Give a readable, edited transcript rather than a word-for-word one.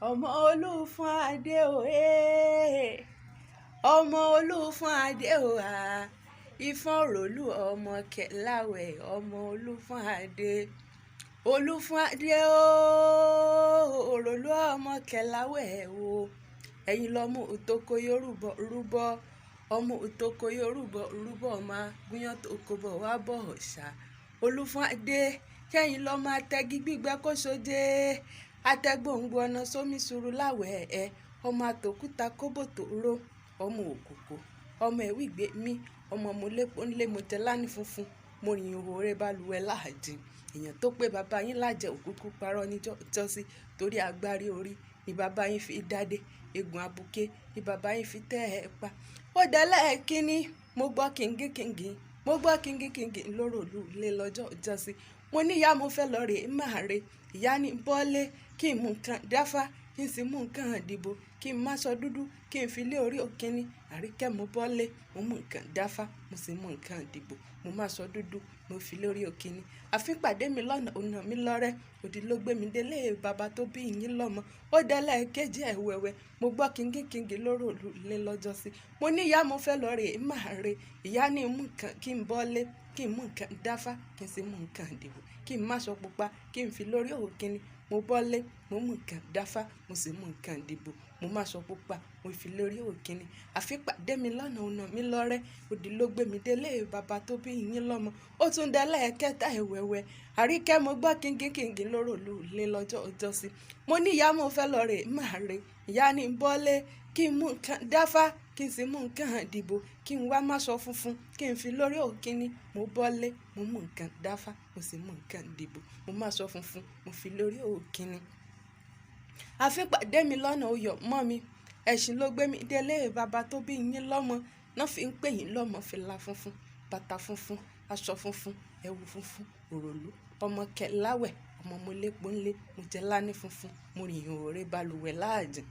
ọmọ olúfún adé o ọmọ olúfún adé o Ifon Orolu ọmọ Kelawe ọmọ olúfún adé o Orolu ọmọ Kelawe o ẹ̀yin lọ́mú òtòkò yorùbá rúbọ ọmọ òtòkò yorùbá rúbọ ọmọ gúnyán tó kó bọ̀ wá bọ̀ ọ̀ṣà olúfún adé kẹ́yìn lọ́mọ atẹ́gí gbígbẹ́ kó sóde atẹ́gbòǹgbò ọ̀nà sómi sùúrù láwẹ̀ ẹ̀ ọmọ àtòkúta kóbòtò ró ọmọ òkòkò ọmọ ẹ̀wígbé mi ọmọ mọ̀lẹ́pọ̀ ńlẹ̀ mọ̀jẹ́lání funfun mo rìn òhòrè balùwẹ̀ láàdín èèyàn tó pé bàbá yín lájẹ òkúkú parọ́ níjọ́sí torí agbárí orí ni bàbá yín fi dádé egun abuké ni bàbá yín fi tẹ́ ẹ pa ó dẹ́lẹ́ kínní mo gbọ́ kíngíkíngí lóròlù lé lọ́jọ́ ìjọsí mo níyà mo fẹ́ lọ rèé máa re ìyá ní bọ́lé kí n mú nǹkan dáfá kí n sì mú nǹkan àdìbò kí n má sọ dúdú kí n fi lé orí òkínní àríkẹ́ mo bọ́lé mo mú nǹkan dáfá mo sì mú nǹkan àdìbò mo má sọ dúdú mo fi lé orí òkínní àfipàdé mi lọ́nà ọ̀nà mi lọ́rẹ́ òdì ló gbé mi délé bàbá tó bí yín lọ́mọ ó dẹ́lẹ̀ kejì ẹ̀ wẹ̀wẹ̀ mo gbọ́ kíngíkíngí lóròlù lé lọ́jọ́sí mo níyà mo fẹ́ lọ rèé máa re ìyá ní mú nǹkan kí n bọ́lé kí n mú nǹkan dáfá kí n sì mú nǹkan àdìbò kí n má sọ pupa kí n fi lórí òkínní mo bọ́lé mo mú nǹkan dáfá mo sì mú nǹkan àdìbò mo má sọ pupa mo fi lórí òkínní àfipàdé mi lọ́nà ọ̀nà mi lọ́rẹ́ òdì ló gbé mi délé bàbá tó bí yín lọ́mọ ó tún dẹ́lẹ̀ kẹta ẹ̀wẹ̀wẹ̀ àríkẹ́ mo gbọ́ kíngíkíngí lóròlù lé lọ́jọ́ ìjọsí mo níyà mo fẹ́ lọ rèé máa re ìyá ní bọ́lé kí n mú nǹkan dáfá kí n sì mú nǹkan àdìbò kí n wá má sọ funfun kí n fi lórí òkínní mo bọ́lé mo mú nǹkan dáfá mo sì mú nǹkan àdìbò mo má sọ funfun mo fi lórí òkínní àfipàdé mi lọ́nà oyọ̀ mọ́ mi ẹ̀sìn ló gbé mi délé bàbá tó bí yín lọ́mọ náà fi ń pè yín lọ́mọ fìlà funfun bàtà funfun aṣọ funfun ẹ̀wù funfun Orolu ọmọ Kelawe ọmọ mọ̀lẹ́pọ̀ ńlẹ̀ mọ̀jẹ́lání funfun mo rìn òhòrè balùwẹ̀ láàdín.